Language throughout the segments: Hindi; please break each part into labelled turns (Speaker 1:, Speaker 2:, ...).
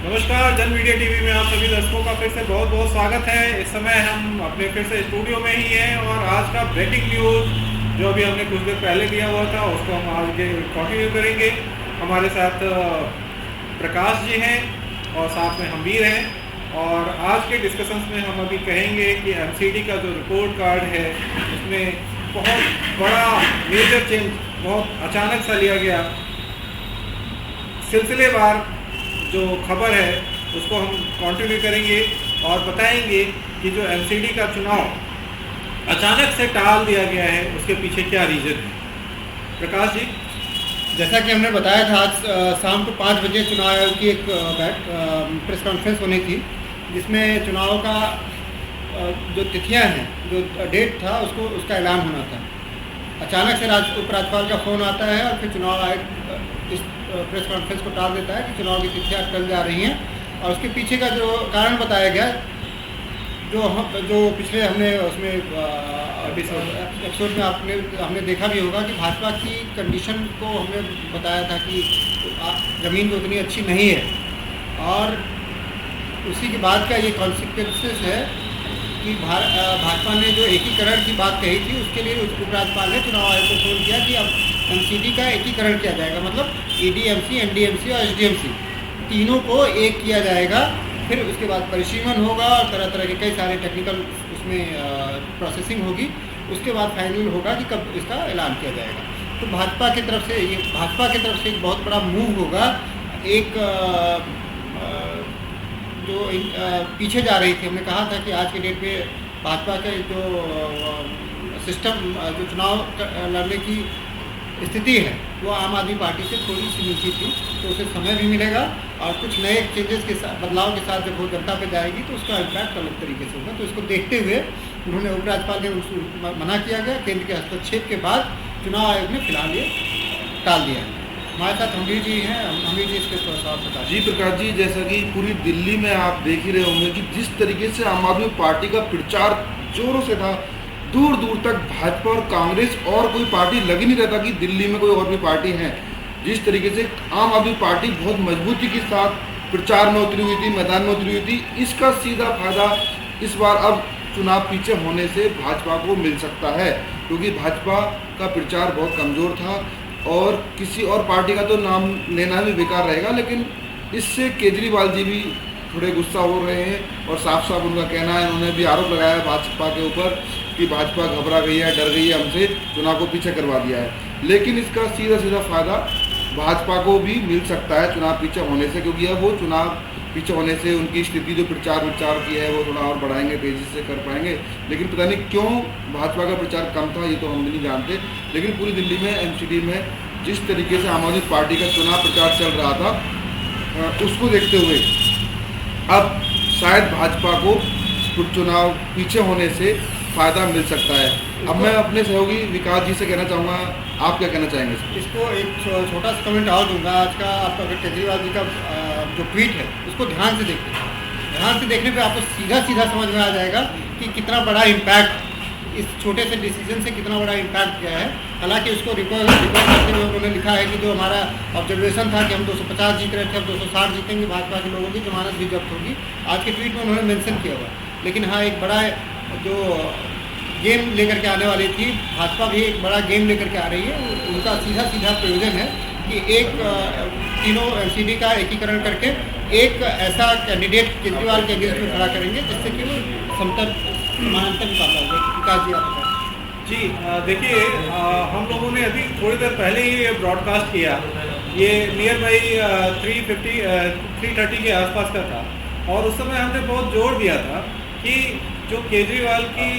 Speaker 1: नमस्कार, जन मीडिया टीवी में आप सभी दर्शकों का फिर से बहुत बहुत स्वागत है। इस समय हम अपने फिर से स्टूडियो में ही हैं और आज का ब्रेकिंग न्यूज़ जो अभी हमने कुछ देर पहले दिया हुआ था उसको हम आगे कंटिन्यू करेंगे। हमारे साथ प्रकाश जी हैं और साथ में हमवीर हैं और आज के डिस्कशंस में हम अभी कहेंगे कि एमसीडी का जो रिपोर्ट कार्ड है उसमें बहुत बड़ा मेजर चेंज बहुत अचानक सा लिया गया। सिलसिलेवार जो खबर है उसको हम कंटिन्यू करेंगे और बताएंगे कि जो एमसीडी का चुनाव अचानक से टाल दिया गया है उसके पीछे क्या रीज़न है। प्रकाश जी,
Speaker 2: जैसा कि हमने बताया था, आज शाम को 5 बजे चुनाव आयोग की एक प्रेस कॉन्फ्रेंस होनी थी जिसमें चुनाव का जो तिथियां हैं, जो डेट था उसका ऐलान होना था। अचानक से उपराज्यपाल का फ़ोन आता है और फिर चुनाव आयोग इस प्रेस कॉन्फ्रेंस को टाल देता है कि चुनाव की तिथियां टल जा रही हैं। और उसके पीछे का जो कारण बताया गया, जो पिछले हमने उसमें एपिसोड में हमने देखा भी होगा कि भाजपा की कंडीशन को हमने बताया था कि ज़मीन तो उतनी अच्छी नहीं है और उसी के बाद का ये कॉन्सिक्वेंसेस है कि भाजपा ने जो एकीकरण की बात कही थी उसके लिए उपराज्यपाल ने चुनाव आयोग को फोन किया कि अब एमसीडी का एकीकरण किया जाएगा, मतलब ईडीएमसी, एनडीएमसी और एसडीएमसी तीनों को एक किया जाएगा। फिर उसके बाद परिसीमन होगा और तरह तरह के कई सारे टेक्निकल उसमें प्रोसेसिंग होगी। उसके बाद फाइनल होगा कि कब इसका ऐलान किया जाएगा। तो भाजपा की तरफ से एक बहुत बड़ा मूव होगा। एक जो पीछे जा रही थी, हमने कहा था कि आज के डेट में भाजपा के जो सिस्टम, जो चुनाव लड़ने की स्थिति है वो आम आदमी पार्टी से थोड़ी सी नीचे थी, तो उसे समय भी मिलेगा और कुछ नए चेंजेस के साथ, बदलाव के साथ जब वो जनता पे जाएगी तो उसका इम्पैक्ट अलग तरीके से होगा। तो इसको देखते हुए उन्होंने उपराज्यपाल ने उसको मना किया गया। केंद्र के हस्तक्षेप के बाद चुनाव आयोग ने फिलहाल ये टाल दिया है। हमारे साथ हमवीर जी हैं। हमवीर जी इसके थोड़ा सा बता।
Speaker 3: जी प्रकाश जी, जैसा कि पूरी दिल्ली में आप देख ही रहे होंगे कि जिस तरीके से आम आदमी पार्टी का प्रचार जोरों से था, दूर दूर तक भाजपा और कांग्रेस और कोई पार्टी लग ही नहीं रहता कि दिल्ली में कोई और भी पार्टी है। जिस तरीके से आम आदमी पार्टी बहुत मजबूती के साथ प्रचार में उतरी हुई थी, मैदान में उतरी हुई थी, इसका सीधा फायदा इस बार अब चुनाव पीछे होने से भाजपा को मिल सकता है, क्योंकि भाजपा का प्रचार बहुत कमज़ोर था और किसी और पार्टी का तो नाम लेना भी बेकार रहेगा। लेकिन इससे केजरीवाल जी भी थोड़े गुस्सा हो रहे हैं और साफ साफ उनका कहना है, उन्होंने भी आरोप लगाया है भाजपा के ऊपर कि भाजपा घबरा गई है, डर गई है, हमसे चुनाव को पीछे करवा दिया है। लेकिन इसका सीधा सीधा फायदा भाजपा को भी मिल सकता है चुनाव पीछे होने से, क्योंकि अब वो चुनाव पीछे होने से उनकी स्थिति जो प्रचार विचार की है वो थोड़ा और बढ़ाएंगे, तेज़ी से कर पाएंगे। लेकिन पता नहीं क्यों भाजपा का प्रचार कम था, ये तो हम भी नहीं जानते। लेकिन पूरी दिल्ली में एमसीडी में जिस तरीके से आम आदमी पार्टी का चुनाव प्रचार चल रहा था, उसको देखते हुए अब शायद भाजपा को चुनाव पीछे होने से फ़ायदा मिल सकता है। अब मैं अपने सहयोगी विकास जी से कहना चाहूँगा, आप क्या कहना चाहेंगे
Speaker 2: इसको एक छोटा सा कमेंट और दूंगा। आज का आपका केजरीवाल जी का जो ट्वीट है उसको ध्यान से देखने पे आपको सीधा समझ में आ जाएगा कि कितना बड़ा इम्पैक्ट इस छोटे से डिसीजन से कितना बड़ा इम्पैक्ट गया है। हालांकि उसको रिकॉर्ड करते हुए उन्होंने लिखा है कि जो हमारा ऑब्जर्वेशन था कि हम 250 जीत रहे थे, अब 260 जीतेंगे, भाजपा के लोगों की जमानत भी जब्त होगी। आज के ट्वीट में उन्होंने मेंशन किया हुआ। लेकिन हाँ, एक बड़ा जो गेम लेकर के आने वाली थी, भाजपा भी एक बड़ा गेम लेकर के आ रही है। उनका सीधा प्रयोजन है कि एक तीनों एमसीडी का एकीकरण करके एक ऐसा कैंडिडेट केजरीवाल के अगेंस्ट में खड़ा करेंगे जिससे कि वो समानांतर मुकाबला होगा। विकास जी, आप बताएं।
Speaker 1: जी देखिए, हम लोगों ने अभी थोड़ी देर पहले ही ये ब्रॉडकास्ट किया। ये नियर बाई 3:30 के आसपास का था और उस समय हमने बहुत जोर दिया था कि जो केजरीवाल की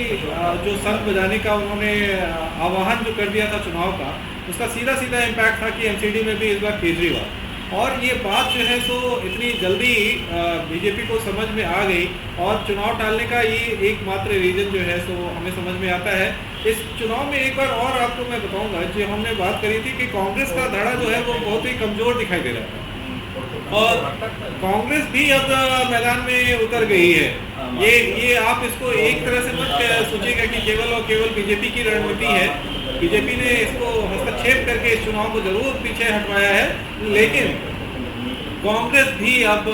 Speaker 1: जो शंख बजाने का उन्होंने आह्वान जो कर दिया था चुनाव का, उसका सीधा इम्पैक्ट था कि एमसीडी में भी इस बार केजरीवाल। और ये बात जो है सो इतनी जल्दी बीजेपी को समझ में आ गई और चुनाव टालने का ये एकमात्र रीज़न जो है सो हमें समझ में आता है। इस चुनाव में एक बार और आपको मैं बताऊंगा, जो हमने बात करी थी कि कांग्रेस का धड़ा जो है वो बहुत ही कमज़ोर दिखाई दे रहा था और कांग्रेस भी अब मैदान में उतर गई है। ये आप इसको एक तरह से मत सोचिएगा कि केवल और केवल बीजेपी की रणनीति है। बीजेपी ने इसको हस्तक्षेप करके इस चुनाव को जरूर पीछे हटवाया है, लेकिन कांग्रेस भी अब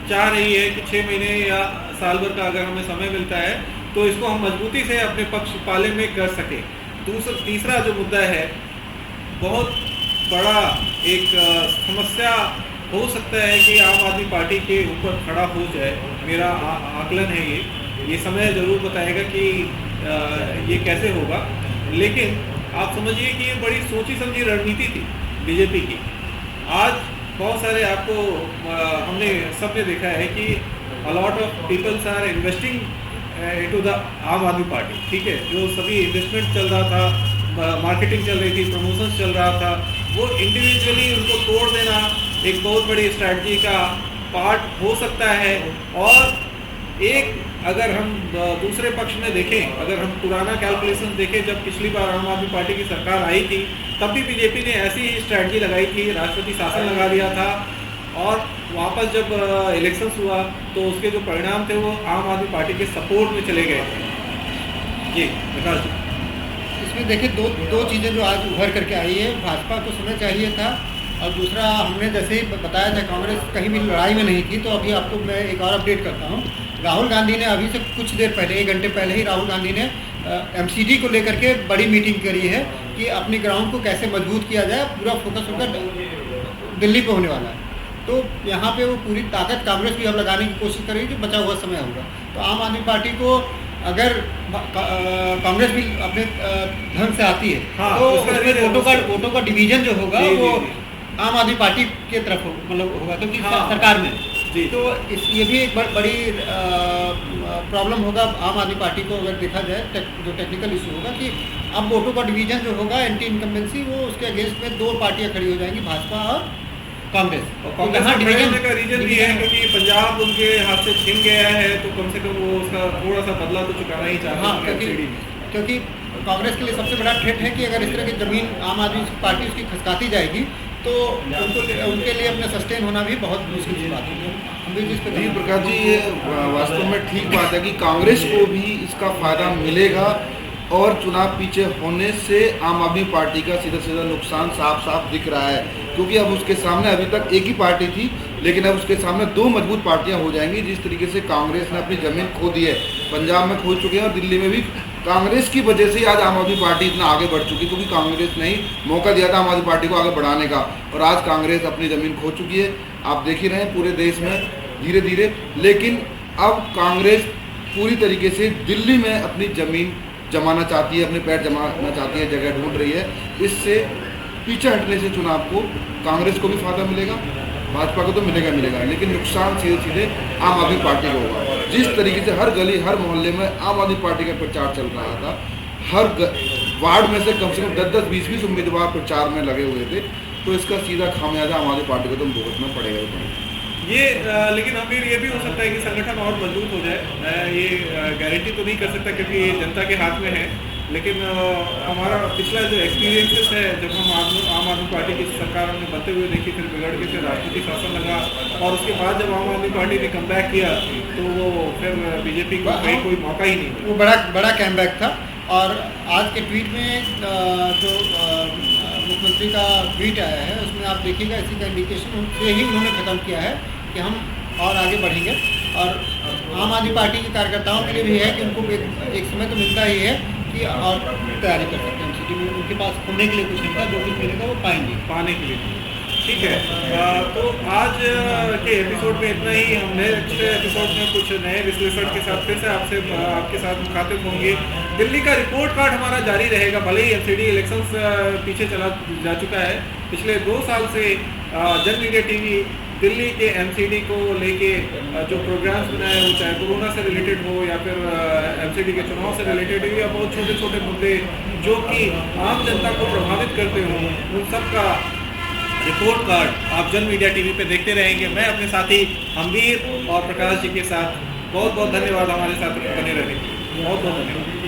Speaker 1: चाह रही है कि 6 महीने या साल भर का अगर हमें समय मिलता है तो इसको हम मजबूती से अपने पक्ष पाले में कर सके। तीसरा जो मुद्दा है, बहुत बड़ा एक समस्या हो सकता है कि आम आदमी पार्टी के ऊपर खड़ा हो जाए। मेरा आकलन है ये समय ज़रूर बताएगा कि ये कैसे होगा, लेकिन आप समझिए कि ये बड़ी सोची समझी रणनीति थी बीजेपी की। आज बहुत सारे आपको हमने सबने देखा है कि a lot of peoples are investing into the Aam Aadmi party, ठीक है। जो सभी इन्वेस्टमेंट चल रहा था, मार्केटिंग चल रही थी, प्रमोशंस चल रहा था, वो इंडिविजुअली उनको तोड़ देना एक बहुत बड़ी स्ट्रैटेजी का पार्ट हो सकता है। और एक अगर हम दूसरे पक्ष में देखें, अगर हम पुराना कैलकुलेशन देखें, जब पिछली बार आम आदमी पार्टी की सरकार आई थी तब भी बीजेपी ने ऐसी ही स्ट्रैटेजी लगाई थी, राष्ट्रपति शासन लगा दिया था, और वापस जब इलेक्शंस हुआ तो उसके जो परिणाम थे वो आम आदमी पार्टी के सपोर्ट में चले गए थे। जी विकास जी,
Speaker 2: इसमें देखिए दो चीज़ें जो आज उभर करके आई है। भाजपा को समय चाहिए था, और दूसरा हमने जैसे ही बताया था कांग्रेस कहीं भी लड़ाई में नहीं थी। तो अभी आपको मैं एक और अपडेट करता हूँ। राहुल गांधी ने अभी से कुछ देर पहले, 1 घंटे पहले ही राहुल गांधी ने MCD को लेकर के बड़ी मीटिंग करी है कि अपनी ग्राउंड को कैसे मजबूत किया जाए। पूरा फोकस होकर दिल्ली पे होने वाला है। तो यहाँ पे वो पूरी ताकत कांग्रेस भी अब लगाने की कोशिश करेगी जो बचा हुआ समय होगा। तो आम आदमी पार्टी को अगर कांग्रेस भी अपने ढंग से आती है,
Speaker 1: हाँ,
Speaker 2: तो
Speaker 1: उसमें
Speaker 2: वोटों का डिवीजन जो होगा वो आम आदमी पार्टी के तरफ मतलब होगा, क्योंकि सरकार में
Speaker 1: जी।
Speaker 2: तो ये भी एक बड़ी प्रॉब्लम होगा आम आदमी पार्टी को, अगर देखा जाए जो टेक्निकल इशू होगा कि अब वोटों का डिवीजन जो होगा, एंटी इनकम्बेंसी, वो उसके अगेंस्ट में 2 पार्टियां खड़ी हो जाएंगी, भाजपा और कांग्रेस।
Speaker 1: कांग्रेस का डिवीजन का रीजन भी है क्योंकि पंजाब उनके हाथ से छीन गया है, तो कम से कम वो उसका थोड़ा सा बदला तो चुकाना ही चाहते हैं।
Speaker 2: हाँ, क्योंकि कांग्रेस के लिए सबसे बड़ा थ्रेट है कि अगर इस तरह की जमीन आम आदमी पार्टी उसकी खसकाती जाएगी तो उनके लिए अपना सस्टेन होना भी बहुत मुश्किल की बात है। हम भी जिस पे
Speaker 3: जी प्रकाश जी, ये वास्तव में ठीक बात है कि कांग्रेस को भी इसका फायदा मिलेगा, और चुनाव पीछे होने से आम आदमी पार्टी का सीधा सीधा नुकसान साफ साफ दिख रहा है। क्योंकि अब उसके सामने अभी तक एक ही पार्टी थी, लेकिन अब उसके सामने 2 मजबूत पार्टियां हो जाएंगी। जिस तरीके से कांग्रेस ने अपनी जमीन खो दी है, पंजाब में खो चुके हैं, और दिल्ली में भी कांग्रेस की वजह से आज आम आदमी पार्टी इतना आगे बढ़ चुकी, क्योंकि कांग्रेस ने ही मौका दिया था आम आदमी पार्टी को आगे बढ़ाने का, और आज कांग्रेस अपनी ज़मीन खो चुकी है। आप देख ही रहे हैं पूरे देश में धीरे धीरे। लेकिन अब कांग्रेस पूरी तरीके से दिल्ली में अपनी ज़मीन जमाना चाहती है, अपने पैर जमाना चाहती है, जगह ढूंढ रही है। इससे पीछे हटने से चुनाव को कांग्रेस को भी फायदा मिलेगा, भाजपा को तो मिलेगा, लेकिन नुकसान सीधे सीधे आम आदमी पार्टी को होगा। जिस तरीके से हर गली हर मोहल्ले में आम आदमी पार्टी का प्रचार चल रहा था, हर वार्ड में से कम 10-10, 20-20 उम्मीदवार प्रचार में लगे हुए थे, तो इसका सीधा खामियाजा आम आदमी पार्टी को तो भुगतना पड़ेगा।
Speaker 1: ये लेकिन फिर ये भी हो सकता है कि संगठन और मजबूत हो जाए। मैं ये गारंटी तो नहीं कर सकता क्योंकि ये जनता के हाथ में है, लेकिन हमारा पिछला जो एक्सपीरियंसेस है, जब हम आम आदमी पार्टी की सरकार हमने बनते हुए देखी, फिर बिगड़ के फिर राष्ट्रपति शासन लगा, और उसके बाद जब आम आदमी पार्टी ने कम बैक किया तो वो फिर बीजेपी को कोई मौका ही नहीं, वो
Speaker 2: बड़ा कैम बैक था। और आज के ट्वीट में जो मुख्यमंत्री का ट्वीट आया है, उसमें आप देखिएगा इसी का इंडिकेशन से ही उन्होंने ख़त्म किया है कि हम और आगे बढ़ेंगे। और आम आदमी पार्टी के कार्यकर्ताओं के लिए भी है कि उनको एक समय तो मिलता ही है कि और तैयारी कर सकते हैं MCD में। उनके पास खोने के लिए कुछ नहीं था, जो कुछ मिलेगा वो पाने के लिए।
Speaker 1: ठीक है। तो आज के एपिसोड में इतना ही। हम नेक्स्ट एपिसोड में कुछ नए विश्लेषण के साथ फिर से आपके साथ मुखातिब होंगे। दिल्ली का रिपोर्ट कार्ड हमारा जारी रहेगा, भले ही MCD इलेक्शंस पीछे चला जा चुका है। पिछले 2 साल से जन मीडिया TV दिल्ली के MCD को लेके जो प्रोग्राम्स बनाए, वो चाहे कोरोना से रिलेटेड हो या फिर MCD के चुनाव से रिलेटेड हो, या बहुत छोटे छोटे मुद्दे जो कि आम जनता को प्रभावित करते हों, उन सब का रिपोर्ट कार्ड आप जन मीडिया TV पे देखते रहेंगे। मैं अपने साथी हमवीर और प्रकाश जी के साथ बहुत बहुत धन्यवाद हमारे साथ बने रहने के लिए। बहुत बहुत धन्यवाद।